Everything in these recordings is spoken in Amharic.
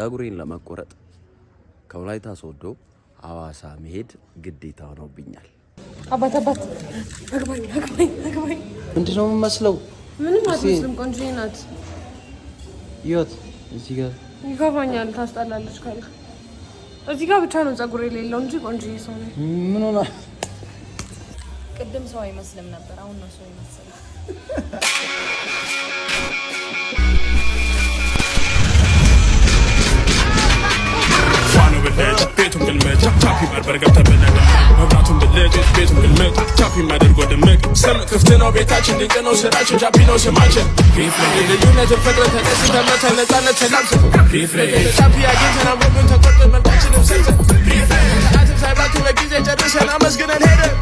ጸጉሬን ለመቆረጥ ከወላይታ ሶዶ ሐዋሳ መሄድ ግዴታ ሆኖብኛል። አባት አግባኝ ምንድነው የምመስለው? ምንም አትመስልም። ቆንጆ ናት። ይወት እዚህ ጋር ይገባኛል። ታስጠላለች ካለ እዚህ ጋር ብቻ ነው ጸጉሬ የሌለው እንጂ ቆንጆ ሰው ነኝ። ምን ሆነ? ቅድም ሰው አይመስልም ነበር፣ አሁን ነው ሰው ይመስላል። ቤቱን ግልመት ቻፒ ማርበር ገብተብን መብራቱን ብልጭ ቤቱን ግልመት ቻፒ ማደርጎ ድምቅ ስም ክፍት ነው ቤታችን ድንቅ ነው ስራችን ቻፒ ነው ስማችን ልዩነትን ፈጥረን ተደስተን መተን ነፃነት ተላብሰን ቻፒ አግኝተን አምሮብን ተቆርጠን መልካችንም ሰርተን ሰዓትም ሳይባክን በጊዜ ጨርሰን አመስግነን ሄደን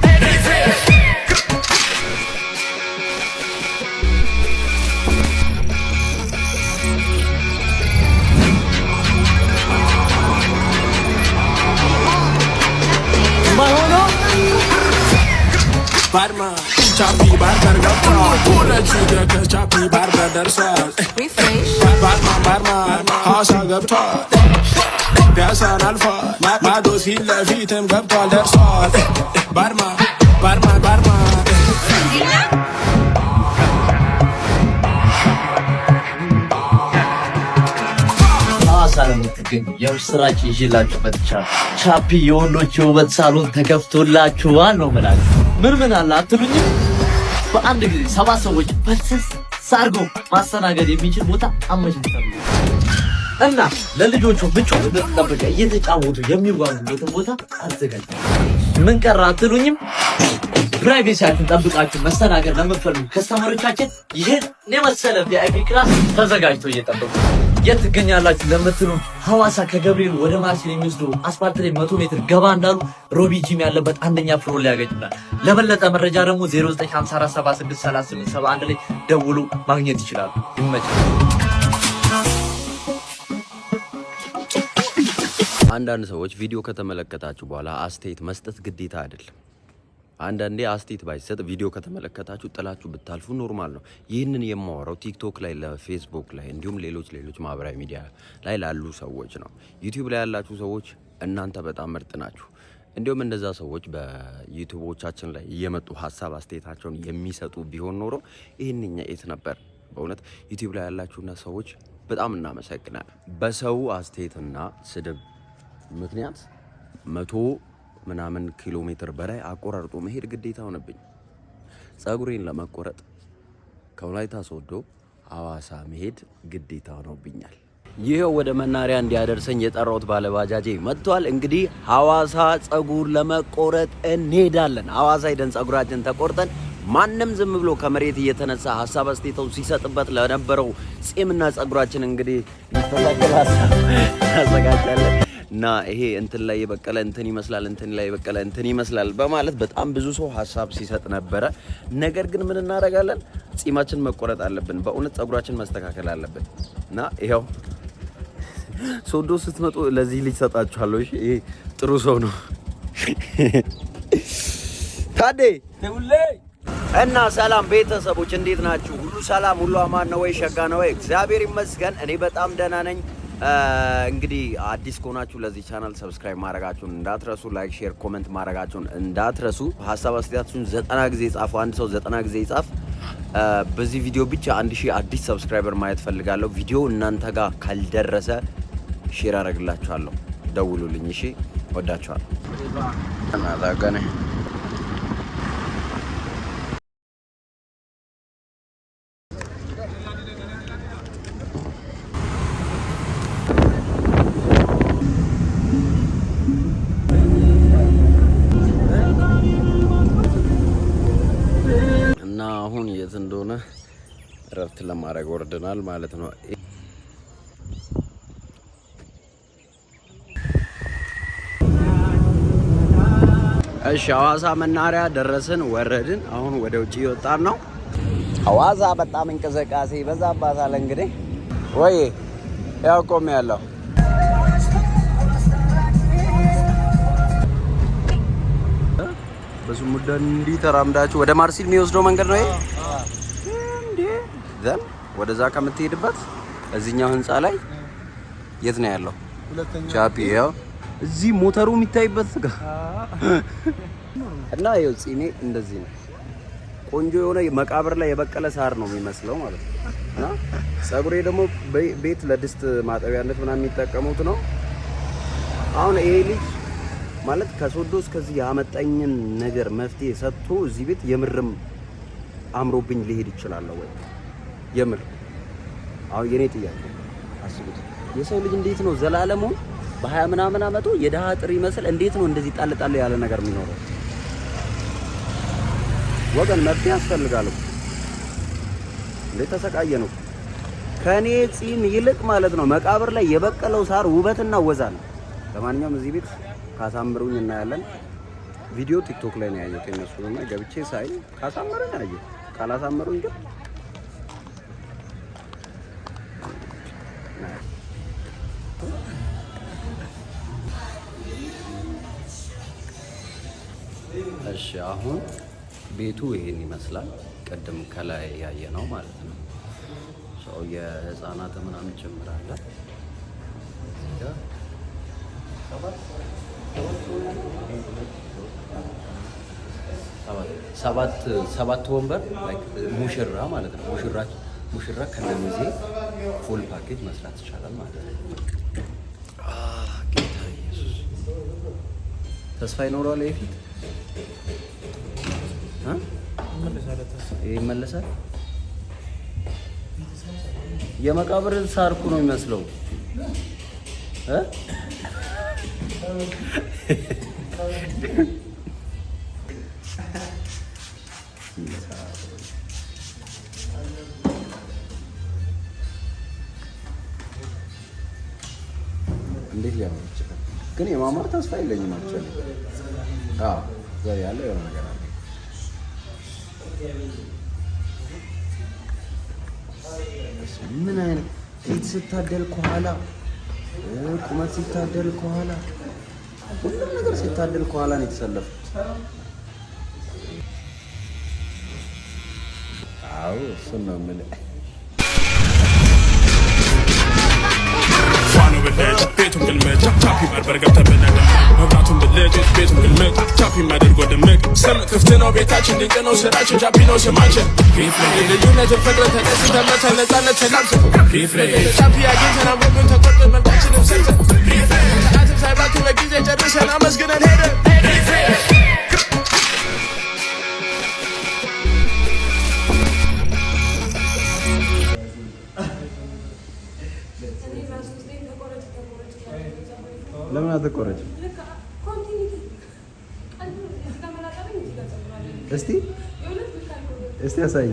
Barma, Chapi Barber ገብቷል ሁለቱ ደከስ ቻፒ ባርበር ደርሷል ባርማ ሐዋሳ ገብቷል ፒያሳን አልፏል ማዶ ፊት ለፊትም ገብቷል ደርሷል ባርማ ሐዋሳ ለምትገኙ የምስራች ይዤላችሁ መጥቻለሁ። ቻፒ የወንዶች የውበት ሳሎን ተከፍቶላችኋል ነው የምላችሁ። ምን አለ አትሉኝም? በአንድ ጊዜ 7 ሰዎች ፈሰስ ሳርጎ ማስተናገድ የሚችል ቦታ አመቻችተናል እና ለልጆቹ ምቹ ተጠብቀ እየተጫወቱ የሚዋሉበትን ቦታ አዘጋጅተናል። ምን ቀረ አትሉኝም? ፕራይቬሲያችሁን ጠብቃችሁ መስተናገድ ለምትፈልጉ ከስተመሮቻችን ይሄን የመሰለ ቪአይፒ ክላስ ተዘጋጅቶ እየጠበቁ የት ትገኛላችሁ ለምትሉ ሐዋሳ ከገብርኤል ወደ ማርሴል የሚወስደው አስፋልት ላይ 100 ሜትር ገባ እንዳሉ ሮቢ ጂም ያለበት አንደኛ ፍሎር ላይ ያገኙናል። ለበለጠ መረጃ ደግሞ 0954763871 ላይ ደውሉ ማግኘት ይችላሉ። ይመቻል። አንዳንድ ሰዎች ቪዲዮ ከተመለከታችሁ በኋላ አስተያየት መስጠት ግዴታ አይደለም። አንዳንዴ አስተያየት ባይሰጥ ቪዲዮ ከተመለከታችሁ ጥላችሁ ብታልፉ ኖርማል ነው። ይህንን የማወራው ቲክቶክ ላይ፣ ለፌስቡክ ላይ እንዲሁም ሌሎች ማህበራዊ ሚዲያ ላይ ላሉ ሰዎች ነው። ዩቲዩብ ላይ ያላችሁ ሰዎች እናንተ በጣም ምርጥ ናችሁ። እንዲሁም እንደዛ ሰዎች በዩቲዩቦቻችን ላይ እየመጡ ሀሳብ አስተያየታቸውን የሚሰጡ ቢሆን ኖሮ ይህንኛ የት ነበር? በእውነት ዩቲዩብ ላይ ያላችሁና ሰዎች በጣም እናመሰግናለን። በሰው አስተያየትና ስድብ ምክንያት 100 ምናምን ኪሎ ሜትር በላይ አቆራርጦ መሄድ ግዴታ ሆነብኝ። ጸጉሬን ለመቆረጥ ከወላይታ ሶዶ ሐዋሳ መሄድ ግዴታ ሆኖብኛል። ይሄው ወደ መናሪያ እንዲያደርሰኝ የጠራሁት ባለባጃጄ መጥቷል። እንግዲህ ሐዋሳ ጸጉር ለመቆረጥ እንሄዳለን። ሐዋሳ ሄደን ጸጉራችን ተቆርጠን ማንም ዝም ብሎ ከመሬት እየተነሳ ሀሳብ አስተያየቱን ሲሰጥበት ለነበረው ጺምና ጸጉራችን እንግዲህ ይፈላቀል ሀሳብ አዘጋጃለን እና ይሄ እንትን ላይ የበቀለ እንትን ይመስላል፣ እንትን ላይ የበቀለ እንትን ይመስላል በማለት በጣም ብዙ ሰው ሀሳብ ሲሰጥ ነበረ። ነገር ግን ምን እናደርጋለን? ጺማችን መቆረጥ አለብን። በእውነት ጸጉራችን መስተካከል አለብን እና ይሄው ሶዶ ስትመጡ ለዚህ ልጅ ሰጣችኋለሁ። እሺ፣ ይሄ ጥሩ ሰው ነው። ታዴ ሁሌ እና ሰላም ቤተሰቦች እንዴት ናችሁ? ሁሉ ሰላም፣ ሁሉ አማን ነው ወይ? ሸጋ ነው ወይ? እግዚአብሔር ይመስገን እኔ በጣም ደህና ነኝ። እንግዲህ አዲስ ከሆናችሁ ለዚህ ቻናል ሰብስክራይብ ማድረጋችሁን እንዳትረሱ፣ ላይክ፣ ሼር፣ ኮሜንት ማድረጋችሁን እንዳትረሱ። ሀሳብ አስተያየታችሁን 90 ጊዜ ጻፉ። አንድ ሰው 90 ጊዜ ይጻፍ። በዚህ ቪዲዮ ብቻ 1000 አዲስ ሰብስክራይበር ማየት ፈልጋለሁ። ቪዲዮ እናንተ ጋር ካልደረሰ ሼር አደርግላችኋለሁ። ደውሉልኝ። እሺ፣ ወዳችኋለሁ። እና ላገነ አሁን የት እንደሆነ እረፍት ለማድረግ ወርደናል ማለት ነው። እሺ ሐዋሳ መናሪያ ደረስን፣ ወረድን። አሁን ወደ ውጪ እየወጣን ነው። ሐዋሳ በጣም እንቅስቃሴ በዛባታል። እንግዲህ ወይ ያው ቆም ያለው በስሙዳ እንዲ ተራምዳችሁ ወደ ማርሲል የሚወስደው መንገድ ነው ይሄ እንዴ? ዘን ወደዛ ከምትሄድበት እዚህኛው ህንጻ ላይ የት ነው ያለው? ቻፒ ያው እዚህ ሞተሩ የሚታይበት ጋር እና ይኸው ጺሜ እንደዚህ ነው። ቆንጆ የሆነ መቃብር ላይ የበቀለ ሳር ነው የሚመስለው ማለት ነው። እና ጸጉሬ ደግሞ ቤት ለድስት ማጠቢያነት ምናምን የሚጠቀሙት ነው። አሁን ይሄ ልጅ ማለት ከሶዶ እስከዚህ ያመጣኝን ነገር መፍትሄ ሰጥቶ እዚህ ቤት የምርም አምሮብኝ ሊሄድ ይችላል ወይ? የምር አሁን የኔ ጥያቄ አስቡት። የሰው ልጅ እንዴት ነው ዘላለሙን በ20 ምናምን አመቱ የደሃ ጥሪ መስል እንዴት ነው እንደዚህ ጣል ያለ ነገር የሚኖረው? ወገን መፍትሄ ያስፈልጋል። እንዴት ተሰቃየ ነው። ከኔ ጺም ይልቅ ማለት ነው መቃብር ላይ የበቀለው ሳር ውበትና ወዛ ነው። ለማንኛውም እዚህ ቤት ካሳምሩኝ እናያለን። ቪዲዮ ቲክቶክ ላይ ነው ያየሁት እነሱና ገብቼ ሳይ ካሳምሩኝ አየሁ፣ ካላሳምሩኝ ግን እሺ አሁን ቤቱ ይሄን ይመስላል። ቀደም ከላይ ያየ ነው ማለት ነው። ሰው የህፃናት ምናምን ጨምራለ። ሰባት ወንበር ላይክ ሙሽራ ማለት ነው። ሙሽራ ከነሚዜ ፉል ፓኬጅ መስራት ይቻላል ማለት ነው። ጌታ ኢየሱስ ተስፋ ይኖረዋል። የፊት ይመለሳል። የመቃብር ሳርኩ ነው የሚመስለው። እንዴት ሊያምር ይችላል? ግን የማማር ተስፋ የለኝም። አክቹዋሊ ያለ የሆነ ነገር አለ። ምን አይነት ፊት ሲታደል ከኋላ ቁመት ሲታደል ከኋላ ሁሉም ነገር ሲታደል ከኋላ ነው የተሰለፉት። አዎ እሱን ነው የምልህ። ቤቱን ግልምጥ ቻፒ በርበር ገብተብን መብራቱን ብልጭ ቤቱን ግልምጥ ቻፒ ማደርጎ ድምቅ ስም ክፍት ነው ቤታችን ድንቅ ነው ስራችን ቻፒ ነው ስማችን ፊፍሬ ልዩነትን ፍቅርን ተደስተን መተን ነፃነት ተላብሰን ፊፍሬ ቻፒ አግኝተን አምሮብን ተቆርጠን መልካችንን ሰርተን ፊፍሬ ሰዓትም ሳይባክን በጊዜ ጨርሰን አመስግነን ሄደን ፊፍሬ ለምን አትቆረጭ? እስቲ ያሳይ።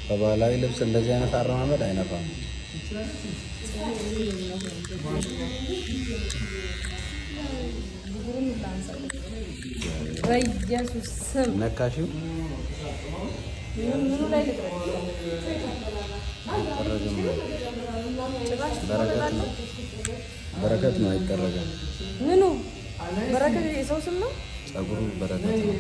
በባህላዊ ልብስ እንደዚህ አይነት አረማመድ አይነፋም። በኢየሱስ ስም ነካሽው። በረከት ነው አይጠረግም። ምኑ በረከት? የሰው ስም ነው። ጸጉሩ በረከት ነው።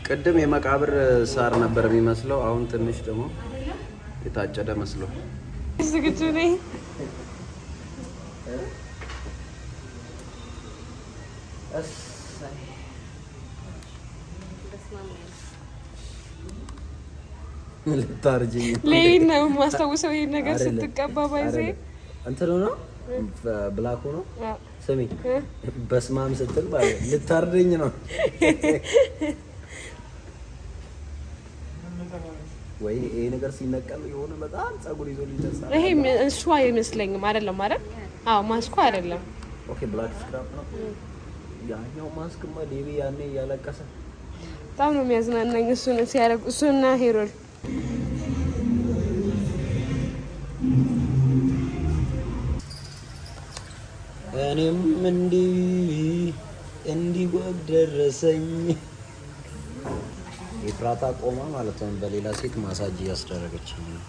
ቅድም የመቃብር ሳር ነበር የሚመስለው። አሁን ትንሽ ደግሞ የታጨደ መስሎ ዝግጁ ነኝ። ልታርጂኝ ሌሊት ነው የማስታውሰው ይሄን ነገር ስትቀባ ባይዜ እንትን ነው ብላክ ሆኖ ስሚ በስማም ስትል ባለ ልታርደኝ ነው ወይ? ይሄ ነገር ሲነቀል የሆነ በጣም ጸጉር ይዞ ሊተሳ ይሄ እሱ አይመስለኝም። አይደለም ማለት አዎ፣ ማስኩ አይደለም። ኦኬ ብላክ ስክራፕ ነው ያኛው ማስክማ። ዴቪ ያኔ እያለቀሰ በጣም ነው የሚያዝናናኝ እሱን ሲያደርጉ እሱና ሄሮል እኔ እኔም እንዲህ ወግ ደረሰኝ። ኤፍራታ ቆማ ማለት ነው በሌላ ሴት ማሳጅ እያስደረገችኝ ነው።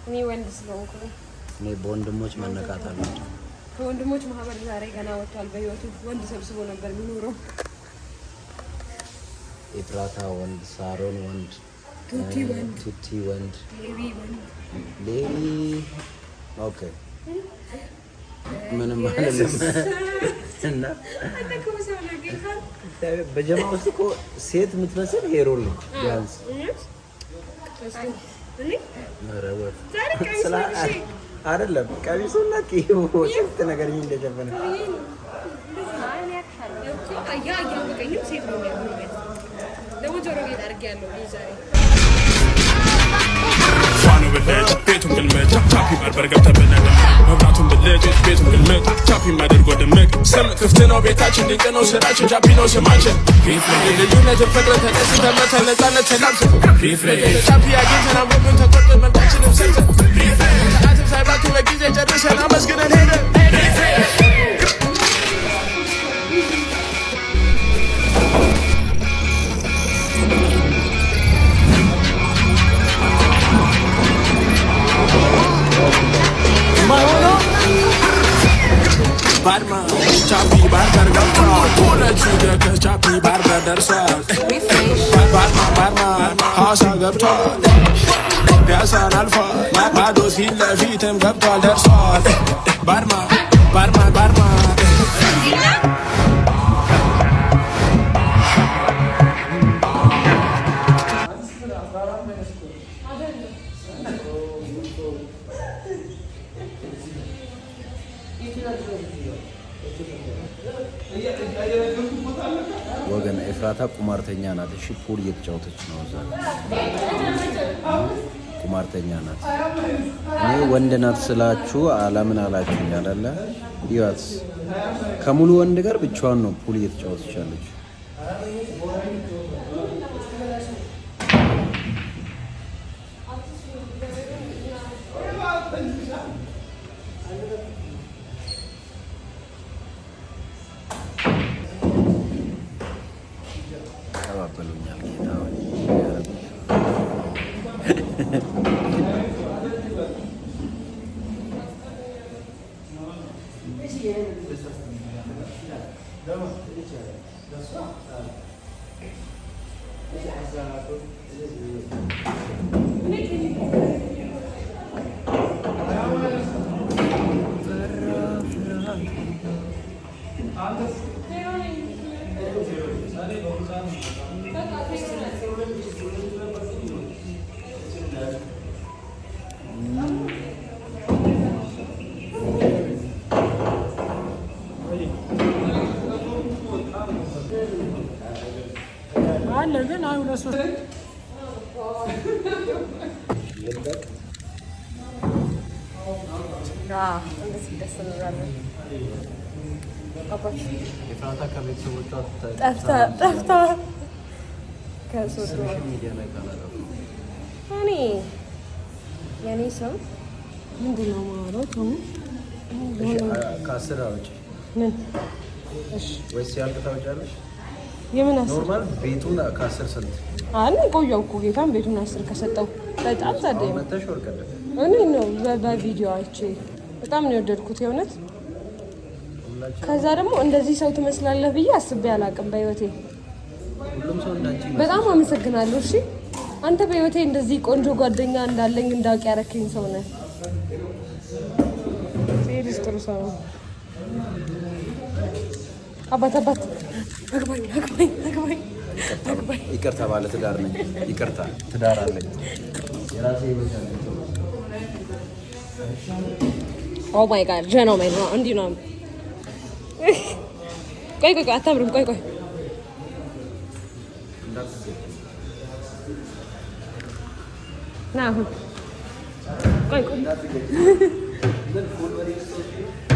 እኔ ወንድ ስለሆንኩ እኔ በወንድሞች መነካት አለች። ከወንድሞች ማህበር ዛሬ ገና ወጥቷል። በህይወቱ ወንድ ሰብስቦ ነበር የሚኖረው። ኤፍራታ ወንድ፣ ሳሮን ወንድ፣ ቱቲ ወንድ፣ ሌሊ ኦኬ ምንም አይደለም። እና በጀማ ውስጥ እኮ ሴት የምትመስል ሄሮል ነው ቢያንስ አይደለም። ቀሚሱና ስንት ነገር እንደሸፈነ ብልጭ ቤቱን ግልምጥ ቻፒ በርበር ገብተብናል መብራቱን ብልጭ ቤቱን ግልምጥ ቻፒ ማደርጎ ድምቅ ስም ክፍት ነው ቤታችን ድንቅ ነው ስራችን ቻፒ ነው ስማችን ፊት ለፊት ልዩነትን ፍቅርን ተደስተን መተን ነፃነት ተላብሰን ፊት ለፊት ቻፒ አግኝተን አምሮብን ተቆርጠን መብታችንን ሰርተን ፊት ለፊት ሰዓትም ሳይባክን በጊዜ ጨርሰን አመስግነን ሄደን ባርማ ቻፒ ባርበር ገብቷል ሁለቱ ደከስ ቻፒ ባርበር ደርሷል ባርማ ሐዋሳ ገብቷል ፒያሳን አልፏል ማዶ ፊት ለፊትም ገብቷል ደርሷል ባርማ ወገን ኤፍራታ ቁማርተኛ ናት። እሺ ፑል እየተጫወተች ነው እዛ ቁማርተኛ ናት። እኔ ወንድ ናት ስላችሁ አላምን አላችሁኝ አይደለ? ይዋት ከሙሉ ወንድ ጋር ብቻዋን ነው ፑል እየተጫወተች ያለች። ተባበሉኛል ጌታ ሆይ ግን አይ ሁለት ሶስት ጠፍታ እኔ የኔ ሰው ምንድን ነው ማለት ነው? ከአስር አውጪ ምን ወይስ ያልቅ ታውጫለሽ? የምን አስር ኖርማል ቤቱን ከአስር ስንት አለ ቆየው እኮ ጌታን ቤቱን 10 ከሰጠው በጣም ታደይ መተሽ ወርቀደ እኔ ነው በቪዲዮ አይቼ በጣም ነው የወደድኩት የእውነት። ከዛ ደግሞ እንደዚህ ሰው ትመስላለህ ብዬ አስቤ አላውቅም በህይወቴ። ሁሉም ሰው እንዳንቺ በጣም አመሰግናለሁ። እሺ አንተ በህይወቴ እንደዚህ ቆንጆ ጓደኛ እንዳለኝ እንዳውቅ ያረከኝ ሰው ነህ። ሴሪስ ጥሩ ሰው ነው። አባት አግባኝ ይቅርታ ባለ ትዳር ነኝ። ይቅርታ ትዳር አለኝ የራሴ ህይወት አለኝ። ኦ ማይ ጋድ ጀኖሜን ነው እንዲህ ነው። ቆይ አታምርም። ቆይ ና አሁን ቆይ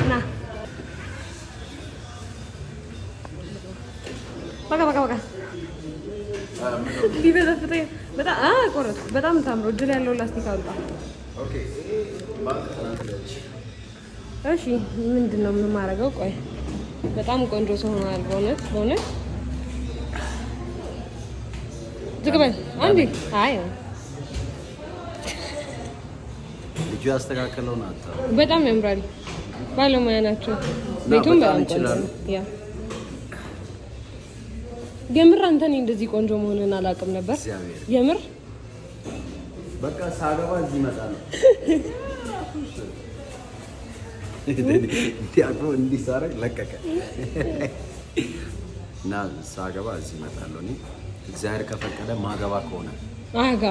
ና በቃ ቢበዛፍጠኝ በጣም ቆረጥኩ። በጣም ታምሮ እጅ ላይ ያለው ላስቲክ አውጣ። እሺ ምንድን ነው የምማረገው? ቆይ በጣም ቆንጆ ሰው ሆኗል። በእውነት ዝቅ በል አንዴ። አይ ልጁ ያስተካከለው ነው። በጣም ያምራል። ባለሙያ ናቸው። ቤቱም በጣም ይችላል። ያ የምር አንተ እንደዚህ ቆንጆ መሆንን አላውቅም ነበር። የምር በቃ ሳገባ እዚህ እመጣለሁ። እንዲያውቁ እንዲሳረ ለቀቀ እና ሳገባ እዚህ እመጣለሁ። እኔ እግዚአብሔር ከፈቀደ ማገባ ከሆነ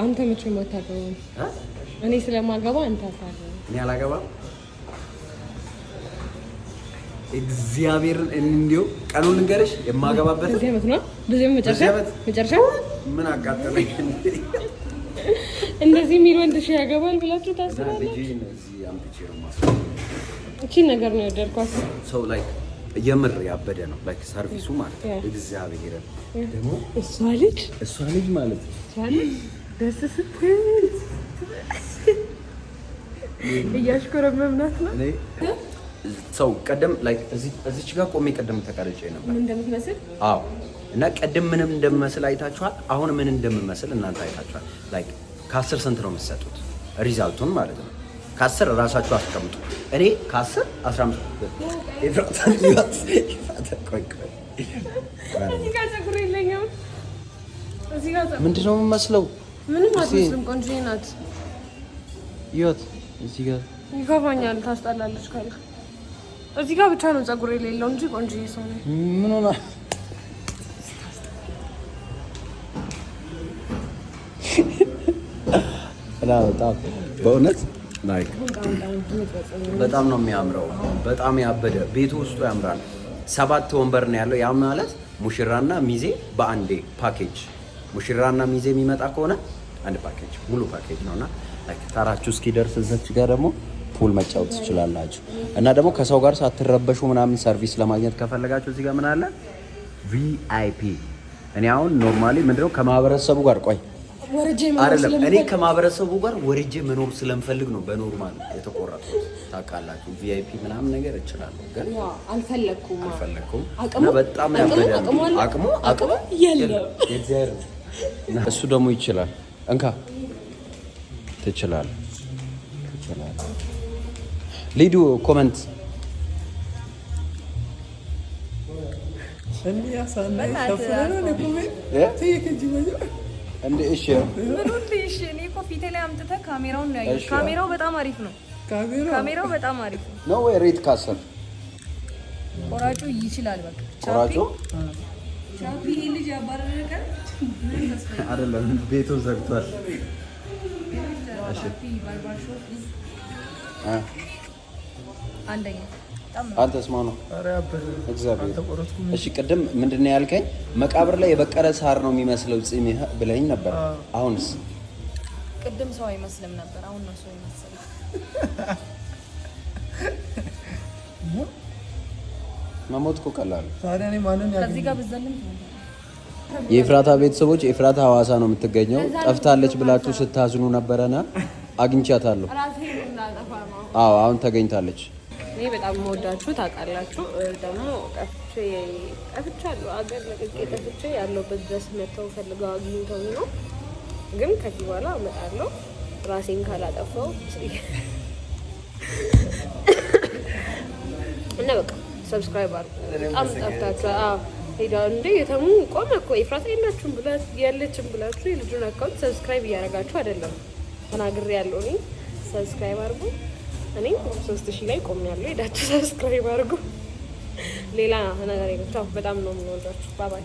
አንተ መቼም አታገባም። እኔ ስለማገባ አንተ አታገባም። እኔ አላገባም። እግዚአብሔርን እንዲሁ ቀኑን ልንገርሽ የማገባበት በዚህ ዓመት ነው። መጨረሻ ምን አቃጠለኝ። እንደዚህ የሚል ወንድ ሺህ ያገባል ብላችሁ ታስባላችሁ? እቺ ነገር ነው ያደርኳት። ሰው ላይክ የምር ያበደ ነው ላይክ ሰርቪሱ ማለት ነው። እግዚአብሔርን ደግሞ እሷ ልጅ ማለት ደስ ስትል እያሽኮረመምናት ነው። ሰው ቀደም ላይክ እዚች ጋር ቆሜ ቀደም ተቀርጬ ነበር ምን እንደምትመስል። አዎ እና ቀደም ምንም እንደምመስል አይታችኋል። አሁን ምን እንደምመስል እናንተ አይታችኋል። ላይክ ከ10 ስንት ነው የምትሰጡት? ሪዛልቱን ማለት ነው። ከ10 ራሳችሁ አስቀምጡ። እኔ ከ10 15 ምንድን ነው የምመስለው? ምንም አትመስልም። ቆንጆ ናት። ይወት እዚህ ጋር ይገባኛል። ታስጠላለች ካለ እዚህ ጋር ብቻ ነው ፀጉር የሌለው እንጂ ቆንጆ ሰው ነው። ምን ሆነ? በጣም በእውነት ላይክ በጣም ነው የሚያምረው። በጣም ያበደ ቤቱ ውስጡ ያምራል። 7 ወንበር ነው ያለው። ያ ማለት ሙሽራና ሚዜ በአንዴ ፓኬጅ። ሙሽራና ሚዜ የሚመጣ ከሆነ አንድ ፓኬጅ ሙሉ ፓኬጅ ነውና ላይክ ታራችሁ እስኪደርስ እዛች ጋር ደግሞ ፑል መጫወት ትችላላችሁ። እና ደግሞ ከሰው ጋር ሳትረበሹ ምናምን ሰርቪስ ለማግኘት ከፈለጋችሁ እዚህ ጋር ምን አለ? ቪአይፒ። እኔ አሁን ኖርማሊ ምንድነው ከማህበረሰቡ ጋር አይደለም እኔ ከማህበረሰቡ ጋር ወርጄ መኖር ስለምፈልግ ነው በኖርማል የተቆረጥኩት። ታውቃላችሁ ቪአይፒ ምናምን ነገር እችላለሁ ግን አልፈለኩም። እና በጣም ያበዳል። አቅሙ የለም። የእግዚአብሔር እሱ ደግሞ ይችላል። እንካ ትችላለህ። ሊዱ ኮመንት እንዴ እሺ እሺ እኔ እኮ ፊቴ ላይ አምጥተህ ካሜራውን ነው ያየው። ካሜራው በጣም አሪፍ ነው። ካሜራው በጣም አሪፍ ነው። ነው ወይ ሬት ካሰር ቆራጩ ይችላል። በቃ ቆራጩ ቻፒ ልጅ ያባረረከ አይደለም ቤቱን ዘግቷል። እሺ አንደኛ አንተስ ማን ነው? እግዚአብሔር። እሺ ቅድም ምንድነው ያልከኝ? መቃብር ላይ የበቀለ ሳር ነው የሚመስለው ጽሜህ ብለኝ ነበር። አሁንስ? ቅድም ሰው አይመስልም ነበር፣ አሁን ነው ሰው ይመስላል። መሞት እኮ ቀላል። ታዲያ እኔ ማንን ያገኘ? ከዚህ ጋር ብዘልም የኤፍራታ ቤተሰቦች፣ ኤፍራታ ሐዋሳ ነው የምትገኘው። ጠፍታለች ብላችሁ ስታዝኑ ነበረና አግኝቻታለሁ። አዎ አሁን ተገኝታለች። እኔ በጣም የምወዳችሁ ታውቃላችሁ። ደግሞ ጠፍቻለሁ። አገር ለቅቄ ጠፍቼ ያለሁበት ድረስ መተው ፈልገው አግኝተው ነው። ግን ከዚህ በኋላ እመጣለሁ ራሴን ካላጠፋው እና በቃ ሰብስክራይብ አድርጉ። በጣም ጠፍታችኋል። ሄዳ እንደ የተሙ ቆመ እኮ ኤፍራታ የላችሁም ብላችሁ ያለችም ብላችሁ የልጁን አካውንት ሰብስክራይብ እያደረጋችሁ አይደለም። ተናግሬ ያለው እኔ ሰብስክራይብ አድርጉ። እኔ 3000 ላይ ቆሜያለሁ። ሄዳችሁ ሰብስክራይብ አድርጉ። ሌላ ነገር የለም። በጣም ነው የምወዳችሁ። ባባይ